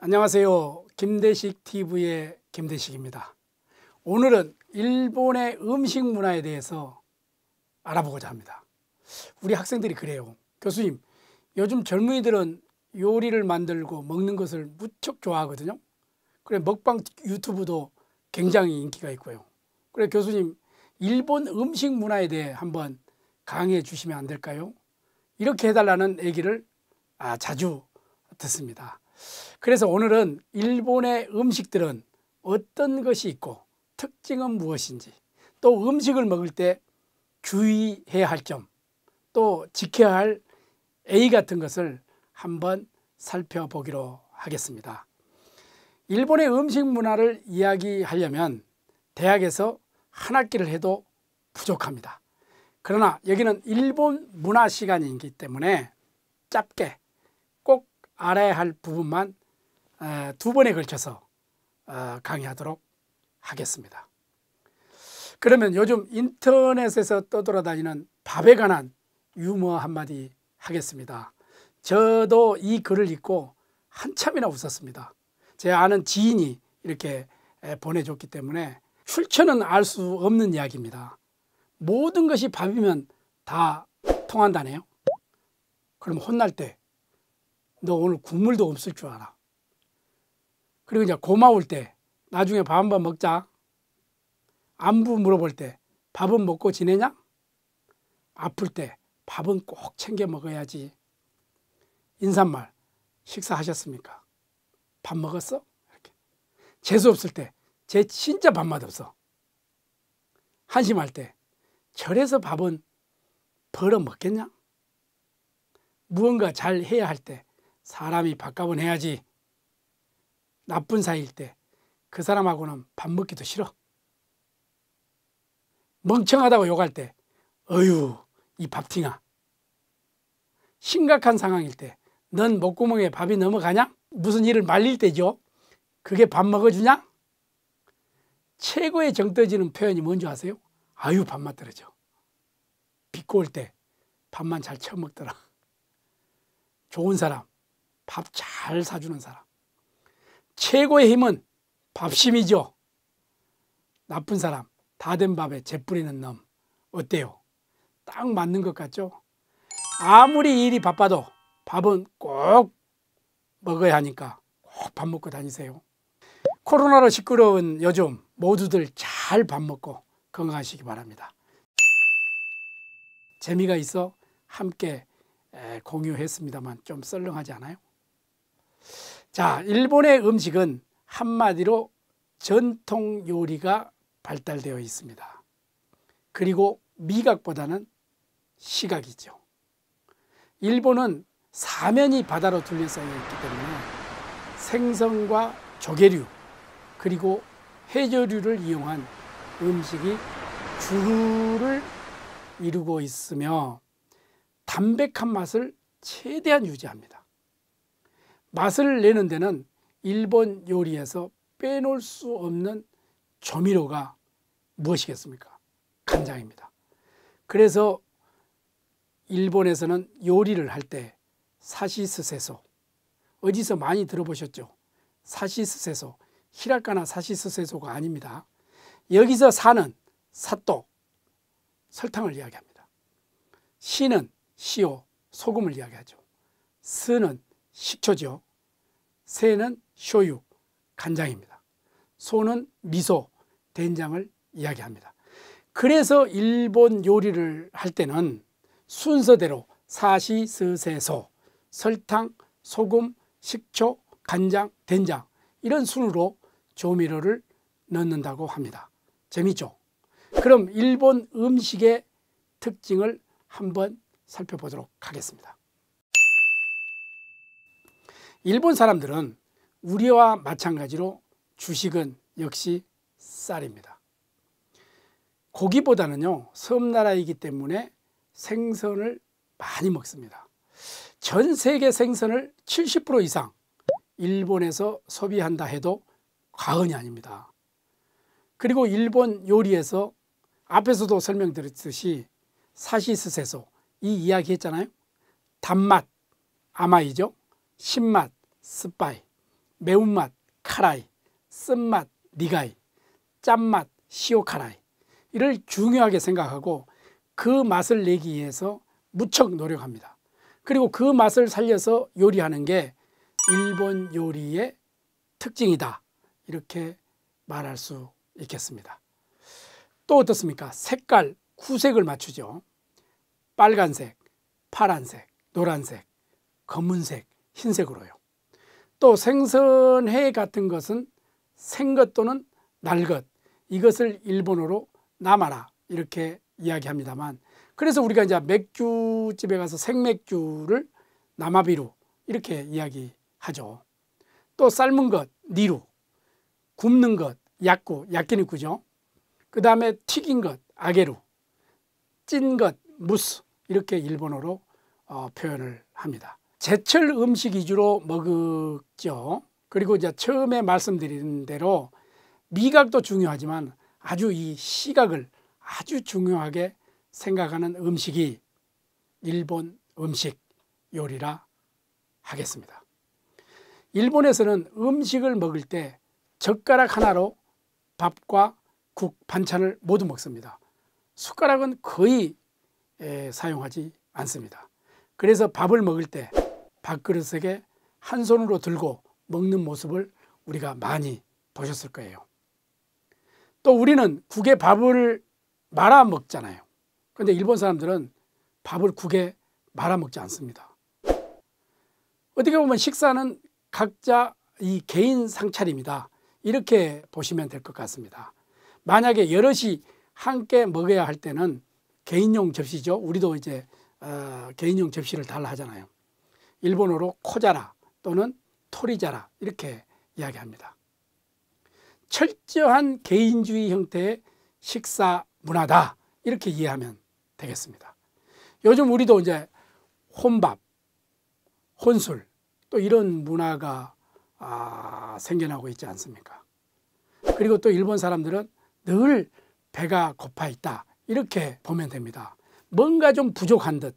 안녕하세요. 김대식 TV의 김대식입니다. 오늘은 일본의 음식 문화에 대해서 알아보고자 합니다. 우리 학생들이 그래요. 교수님, 요즘 젊은이들은 요리를 만들고 먹는 것을 무척 좋아하거든요. 그래, 먹방 유튜브도 굉장히 인기가 있고요. 그래, 교수님, 일본 음식 문화에 대해 한번 강의해 주시면 안 될까요? 이렇게 해달라는 얘기를 자주 듣습니다. 그래서 오늘은 일본의 음식들은 어떤 것이 있고 특징은 무엇인지, 또 음식을 먹을 때 주의해야 할 점, 또 지켜야 할 예의 같은 것을 한번 살펴보기로 하겠습니다. 일본의 음식 문화를 이야기하려면 대학에서 한 학기를 해도 부족합니다. 그러나 여기는 일본 문화 시간이기 때문에 짧게 꼭 알아야 할 부분만 두 번에 걸쳐서 강의하도록 하겠습니다. 그러면 요즘 인터넷에서 떠돌아다니는 밥에 관한 유머 한마디 하겠습니다. 저도 이 글을 읽고 한참이나 웃었습니다. 제 아는 지인이 이렇게 보내줬기 때문에 출처는 알 수 없는 이야기입니다. 모든 것이 밥이면 다 통한다네요. 그럼 혼날 때 너 오늘 국물도 없을 줄 알아. 그리고 이제 고마울 때 나중에 밥 한번 먹자. 안부 물어볼 때 밥은 먹고 지내냐? 아플 때 밥은 꼭 챙겨 먹어야지. 인사말 식사하셨습니까? 밥 먹었어? 이렇게. 재수 없을 때 쟤 진짜 밥맛 없어. 한심할 때 저래서 밥은 벌어 먹겠냐? 무언가 잘 해야 할 때 사람이 밥값은 해야지. 나쁜 사이일 때 그 사람하고는 밥 먹기도 싫어. 멍청하다고 욕할 때 어휴 이 밥팅아. 심각한 상황일 때 넌 목구멍에 밥이 넘어가냐? 무슨 일을 말릴 때죠. 그게 밥 먹어주냐? 최고의 정 떠지는 표현이 뭔지 아세요? 아유 밥맛 떨어져. 비꼬을 때 밥만 잘 처먹더라. 좋은 사람, 밥 잘 사주는 사람. 최고의 힘은 밥심이죠. 나쁜 사람, 다 된 밥에 재 뿌리는 놈. 어때요? 딱 맞는 것 같죠? 아무리 일이 바빠도 밥은 꼭 먹어야 하니까 꼭 밥 먹고 다니세요. 코로나로 시끄러운 요즘 모두들 잘 밥 먹고 건강하시기 바랍니다. 재미가 있어 함께 공유했습니다만 좀 썰렁하지 않아요? 자, 일본의 음식은 한마디로 전통 요리가 발달되어 있습니다. 그리고 미각보다는 시각이죠. 일본은 사면이 바다로 둘러싸여 있기 때문에 생선과 조개류 그리고 해조류를 이용한 음식이 주를 이루고 있으며 담백한 맛을 최대한 유지합니다. 맛을 내는 데는 일본 요리에서 빼놓을 수 없는 조미료가 무엇이겠습니까? 간장입니다. 그래서 일본에서는 요리를 할 때 사시스세소, 어디서 많이 들어보셨죠? 사시스세소, 히라가나 사시스세소가 아닙니다. 여기서 사는 사또, 설탕을 이야기합니다. 시는 시오, 소금을 이야기하죠. 스는 식초죠. 세는 쇼유, 간장입니다. 소는 미소, 된장을 이야기합니다. 그래서 일본 요리를 할 때는 순서대로 사시스세소, 설탕, 소금, 식초, 간장, 된장 이런 순으로 조미료를 넣는다고 합니다. 재밌죠? 그럼 일본 음식의 특징을 한번 살펴보도록 하겠습니다. 일본 사람들은 우리와 마찬가지로 주식은 역시 쌀입니다. 고기보다는요, 섬나라이기 때문에 생선을 많이 먹습니다. 전 세계 생선을 70% 이상 일본에서 소비한다 해도 과언이 아닙니다. 그리고 일본 요리에서 앞에서도 설명드렸듯이 사시스세소 이 이야기 했잖아요. 단맛, 아마이죠. 신맛, 스파이. 매운맛 카라이, 쓴맛 니가이, 짠맛 시오카라이 이를 중요하게 생각하고 그 맛을 내기 위해서 무척 노력합니다. 그리고 그 맛을 살려서 요리하는 게 일본 요리의 특징이다, 이렇게 말할 수 있겠습니다. 또 어떻습니까? 색깔, 구색을 맞추죠. 빨간색, 파란색, 노란색, 검은색, 흰색으로요. 또 생선회 같은 것은 생것 또는 날것, 이것을 일본어로 나마라 이렇게 이야기합니다만, 그래서 우리가 이제 맥주집에 가서 생맥주를 나마비루 이렇게 이야기하죠. 또 삶은 것 니루, 굽는 것 야쿠, 야끼니쿠죠. 그 다음에 튀긴 것 아게루, 찐 것 무스, 이렇게 일본어로 표현을 합니다. 제철 음식 위주로 먹죠. 그리고 이제 처음에 말씀드린 대로 미각도 중요하지만 아주 이 시각을 아주 중요하게 생각하는 음식이 일본 음식 요리라 하겠습니다. 일본에서는 음식을 먹을 때 젓가락 하나로 밥과 국, 반찬을 모두 먹습니다. 숟가락은 거의 사용하지 않습니다. 그래서 밥을 먹을 때 밥그릇에 한 손으로 들고 먹는 모습을 우리가 많이 보셨을 거예요. 또 우리는 국에 밥을 말아 먹잖아요. 그런데 일본 사람들은 밥을 국에 말아 먹지 않습니다. 어떻게 보면 식사는 각자 이 개인 상차림이다, 이렇게 보시면 될 것 같습니다. 만약에 여럿이 함께 먹어야 할 때는 개인용 접시죠. 우리도 이제 개인용 접시를 달라 하잖아요. 일본어로 코자라 또는 토리자라 이렇게 이야기합니다. 철저한 개인주의 형태의 식사 문화다, 이렇게 이해하면 되겠습니다. 요즘 우리도 이제 혼밥, 혼술 또 이런 문화가 생겨나고 있지 않습니까? 그리고 또 일본 사람들은 늘 배가 고파 있다, 이렇게 보면 됩니다. 뭔가 좀 부족한 듯,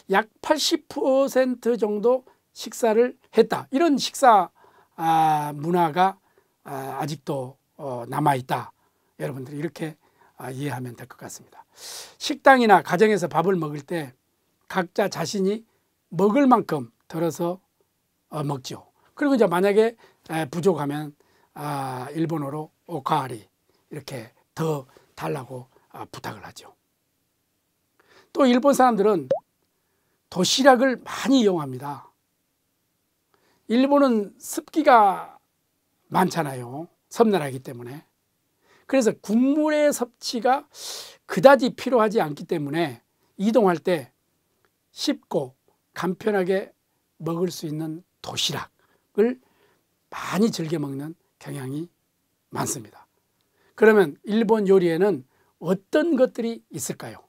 약 80% 정도 식사를 했다, 이런 식사 문화가 아직도 남아있다, 여러분들이 이렇게 이해하면 될 것 같습니다. 식당이나 가정에서 밥을 먹을 때 각자 자신이 먹을 만큼 덜어서 먹죠. 그리고 이제 만약에 부족하면 일본어로 오카와리 이렇게 더 달라고 부탁을 하죠. 또 일본 사람들은 도시락을 많이 이용합니다. 일본은 습기가 많잖아요. 섬나라이기 때문에. 그래서 국물의 섭취가 그다지 필요하지 않기 때문에 이동할 때 쉽고 간편하게 먹을 수 있는 도시락을 많이 즐겨 먹는 경향이 많습니다. 그러면 일본 요리에는 어떤 것들이 있을까요?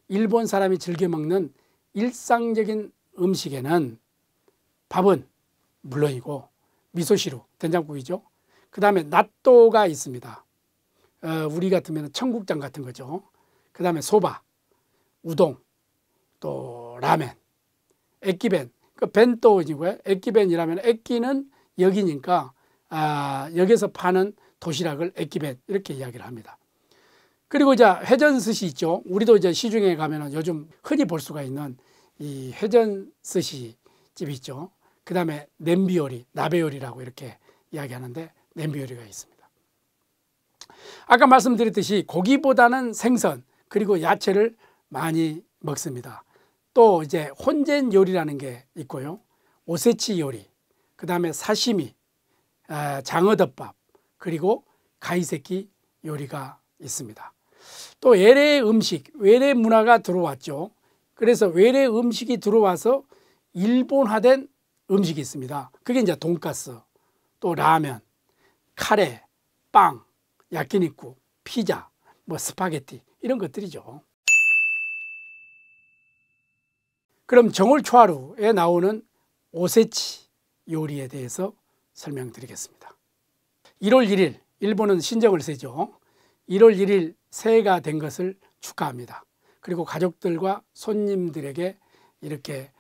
일본 사람이 즐겨 먹는 일상적인 음식에는 밥은 물론이고 미소시루, 된장국이죠. 그 다음에 나또가 있습니다. 우리 같으면 청국장 같은 거죠. 그 다음에 소바, 우동, 또 라멘, 에끼벤, 그 벤또이고요. 에끼벤이라면 에끼는 역이니까 역에서 파는 도시락을 에끼벤 이렇게 이야기를 합니다. 그리고 이제 회전 스시 있죠. 우리도 이제 시중에 가면은 요즘 흔히 볼 수가 있는 이 회전 스시 집이 있죠. 그 다음에 냄비 요리, 나베 요리라고 이렇게 이야기하는데 냄비 요리가 있습니다. 아까 말씀드렸듯이 고기보다는 생선 그리고 야채를 많이 먹습니다. 또 이제 혼전 요리라는 게 있고요. 오세치 요리, 그 다음에 사시미, 장어덮밥, 그리고 가이세키 요리가 있습니다. 또 외래 음식, 외래 문화가 들어왔죠. 그래서 외래 음식이 들어와서 일본화된 음식이 있습니다. 그게 이제 돈가스, 또 라면, 카레, 빵, 야끼니쿠, 피자, 뭐 스파게티 이런 것들이죠. 그럼 정월초하루에 나오는 오세치 요리에 대해서 설명드리겠습니다. 1월 1일, 일본은 신정을 세죠. 1월 1일 새해가 된 것을 축하합니다. 그리고 가족들과 손님들에게 이렇게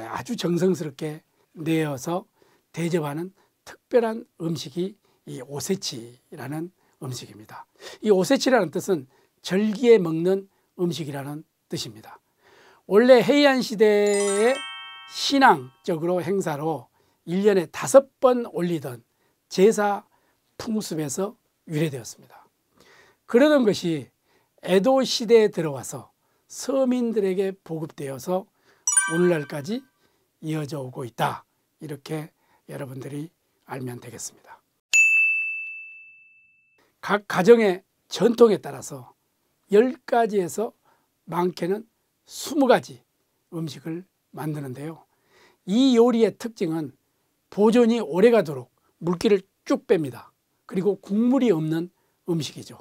아주 정성스럽게 내어서 대접하는 특별한 음식이 이 오세치라는 음식입니다. 이 오세치라는 뜻은 절기에 먹는 음식이라는 뜻입니다. 원래 해이안 시대의 신앙적으로 행사로 1년에 5번 올리던 제사 풍습에서 유래되었습니다. 그러던 것이 에도 시대에 들어와서 서민들에게 보급되어서 오늘날까지 이어져 오고 있다. 이렇게 여러분들이 알면 되겠습니다. 각 가정의 전통에 따라서 10가지에서 많게는 20가지 음식을 만드는데요. 이 요리의 특징은 보존이 오래가도록 물기를 쭉 뺍니다. 그리고 국물이 없는 음식이죠.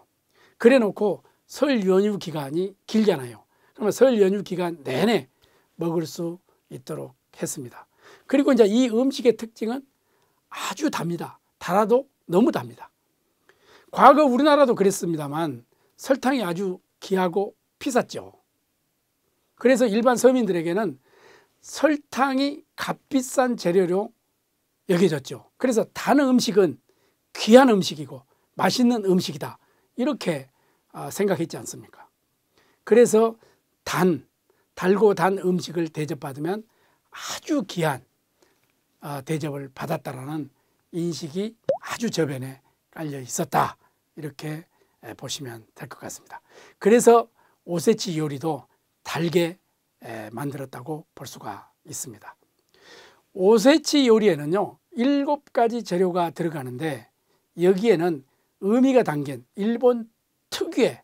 그래 놓고 설 연휴 기간이 길잖아요. 그러면 설 연휴 기간 내내 먹을 수 있도록 했습니다. 그리고 이제 이 음식의 특징은 아주 답니다. 달아도 너무 답니다. 과거 우리나라도 그랬습니다만 설탕이 아주 귀하고 비쌌죠. 그래서 일반 서민들에게는 설탕이 값비싼 재료로 여겨졌죠. 그래서 단 음식은 귀한 음식이고 맛있는 음식이다. 이렇게 생각했지 않습니까? 그래서 달고 단 음식을 대접받으면 아주 귀한 대접을 받았다라는 인식이 아주 저변에 깔려 있었다. 이렇게 보시면 될 것 같습니다. 그래서 오세치 요리도 달게 만들었다고 볼 수가 있습니다. 오세치 요리에는요 7가지 재료가 들어가는데 여기에는 의미가 담긴 일본 특유의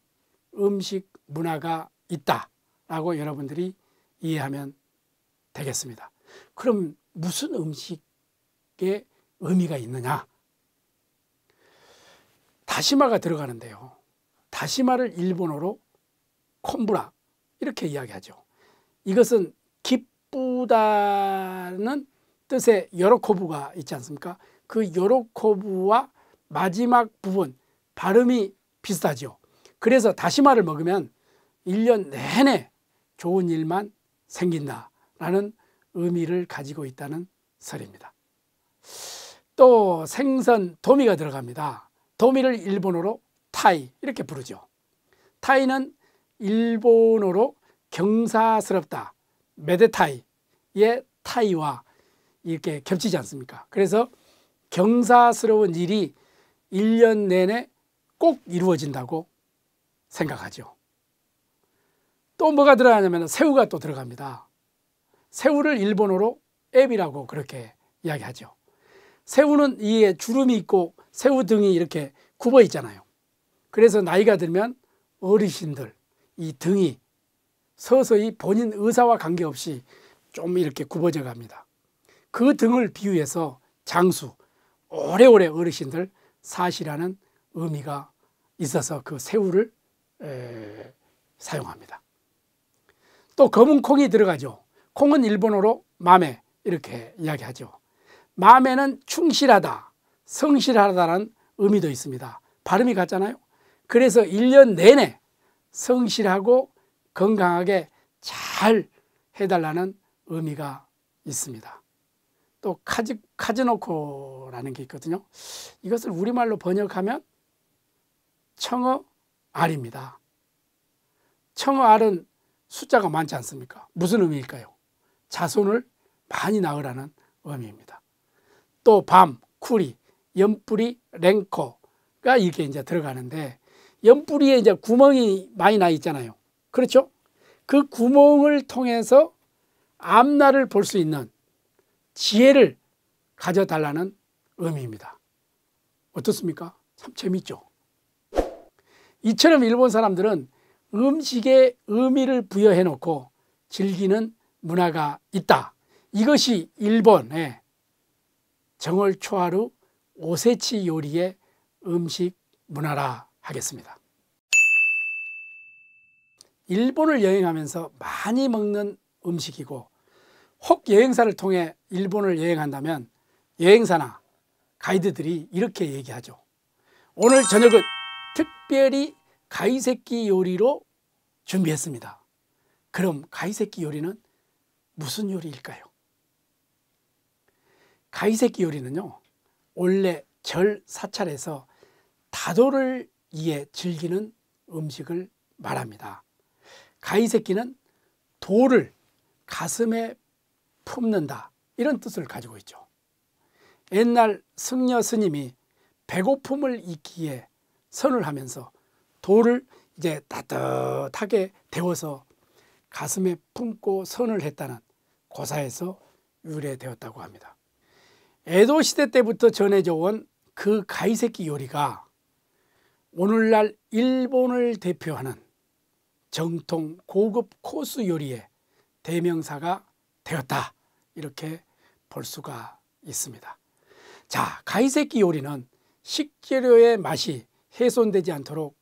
음식 문화가 있다라고 여러분들이 이해하면 되겠습니다. 그럼 무슨 음식에 의미가 있느냐? 다시마가 들어가는데요. 다시마를 일본어로 콤부라 이렇게 이야기하죠. 이것은 기쁘다는 뜻의 요로코부가 있지 않습니까? 그 요로코부와 마지막 부분 발음이 비슷하죠. 그래서 다시마를 먹으면 1년 내내 좋은 일만 생긴다라는 의미를 가지고 있다는 설입니다. 또 생선 도미가 들어갑니다. 도미를 일본어로 타이 이렇게 부르죠. 타이는 일본어로 경사스럽다, 메데타이의 타이와 이렇게 겹치지 않습니까? 그래서 경사스러운 일이 1년 내내 꼭 이루어진다고 생각하죠. 또 뭐가 들어가냐면 새우가 또 들어갑니다. 새우를 일본어로 에비라고 그렇게 이야기하죠. 새우는 이에 주름이 있고 새우 등이 이렇게 굽어 있잖아요. 그래서 나이가 들면 어르신들 이 등이 서서히 본인 의사와 관계없이 좀 이렇게 굽어져 갑니다. 그 등을 비유해서 장수, 오래오래 어르신들 사시라는 의미가 있어서 그 새우를 사용합니다. 또 검은 콩이 들어가죠. 콩은 일본어로 마메 이렇게 이야기하죠. 마메는 충실하다, 성실하다라는 의미도 있습니다. 발음이 같잖아요. 그래서 1년 내내 성실하고 건강하게 잘 해달라는 의미가 있습니다. 또 카즈노코라는 게 있거든요. 이것을 우리말로 번역하면 청어알입니다. 청어알은 숫자가 많지 않습니까? 무슨 의미일까요? 자손을 많이 낳으라는 의미입니다. 또 밤, 쿠리, 연뿌리, 랭코가 이렇게 이제 들어가는데 연뿌리에 이제 구멍이 많이 나 있잖아요. 그렇죠? 그 구멍을 통해서 앞날을 볼 수 있는 지혜를 가져달라는 의미입니다. 어떻습니까? 참 재밌죠? 이처럼 일본 사람들은 음식에 의미를 부여해 놓고 즐기는 문화가 있다. 이것이 일본의 정월초하루 오세치 요리의 음식 문화라 하겠습니다. 일본을 여행하면서 많이 먹는 음식이고 혹 여행사를 통해 일본을 여행한다면 여행사나 가이드들이 이렇게 얘기하죠. 오늘 저녁은 특별히 가이세키 요리로 준비했습니다. 그럼 가이세키 요리는 무슨 요리일까요? 가이세키 요리는요, 원래 절 사찰에서 다도를 이에 즐기는 음식을 말합니다. 가이세끼는 도를 가슴에 품는다, 이런 뜻을 가지고 있죠. 옛날 승려 스님이 배고픔을 잊기에 선을 하면서 도를 이제 따뜻하게 데워서 가슴에 품고 선을 했다는 고사에서 유래되었다고 합니다. 에도 시대 때부터 전해져 온 그 가이세끼 요리가 오늘날 일본을 대표하는 정통 고급 코스 요리의 대명사가 되었다, 이렇게 볼 수가 있습니다. 자, 가이세끼 요리는 식재료의 맛이 훼손되지 않도록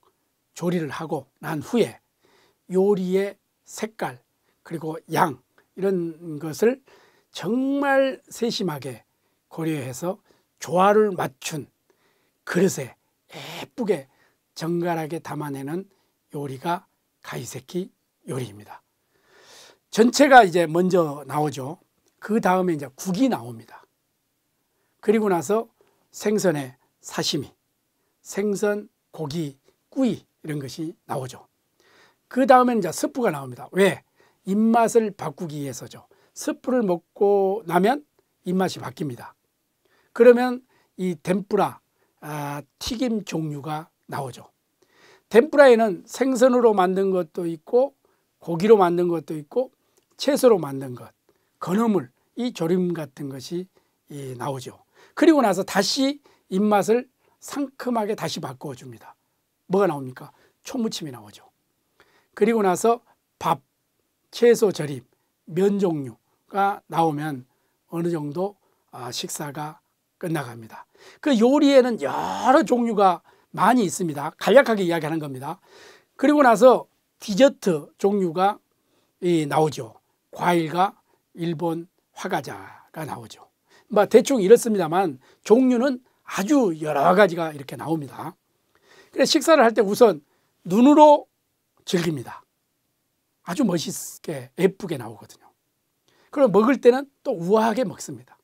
조리를 하고 난 후에 요리의 색깔 그리고 양, 이런 것을 정말 세심하게 고려해서 조화를 맞춘 그릇에 예쁘게 정갈하게 담아내는 요리가 가이세끼 요리입니다. 전체가 이제 먼저 나오죠. 그 다음에 이제 국이 나옵니다. 그리고 나서 생선의 사시미, 생선, 고기, 꾸이, 이런 것이 나오죠. 그 다음에는 이제 스프가 나옵니다. 왜? 입맛을 바꾸기 위해서죠. 스프를 먹고 나면 입맛이 바뀝니다. 그러면 이 덴뿌라, 튀김 종류가 나오죠. 덴뿌라에는 생선으로 만든 것도 있고 고기로 만든 것도 있고 채소로 만든 것, 건어물, 이 조림 같은 것이 나오죠. 그리고 나서 다시 입맛을 상큼하게 다시 바꿔줍니다. 뭐가 나옵니까? 초무침이 나오죠. 그리고 나서 밥, 채소 절임, 면 종류가 나오면 어느 정도 식사가 끝나갑니다. 그 요리에는 여러 종류가 많이 있습니다. 간략하게 이야기하는 겁니다. 그리고 나서 디저트 종류가 나오죠. 과일과 일본 화과자가 나오죠. 뭐 대충 이렇습니다만 종류는 아주 여러 가지가 이렇게 나옵니다. 그래서 식사를 할 때 우선 눈으로 즐깁니다. 아주 멋있게 예쁘게 나오거든요. 그리고 먹을 때는 또 우아하게 먹습니다.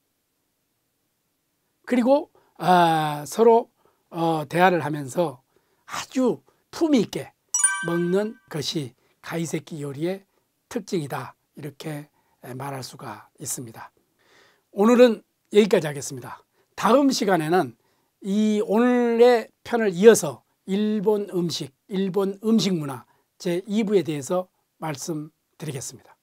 그리고 서로 대화를 하면서 아주 품위 있게 먹는 것이 가이세끼 요리의 특징이다, 이렇게 말할 수가 있습니다. 오늘은 여기까지 하겠습니다. 다음 시간에는 이 오늘의 편을 이어서 일본 음식 문화 제2부에 대해서 말씀드리겠습니다.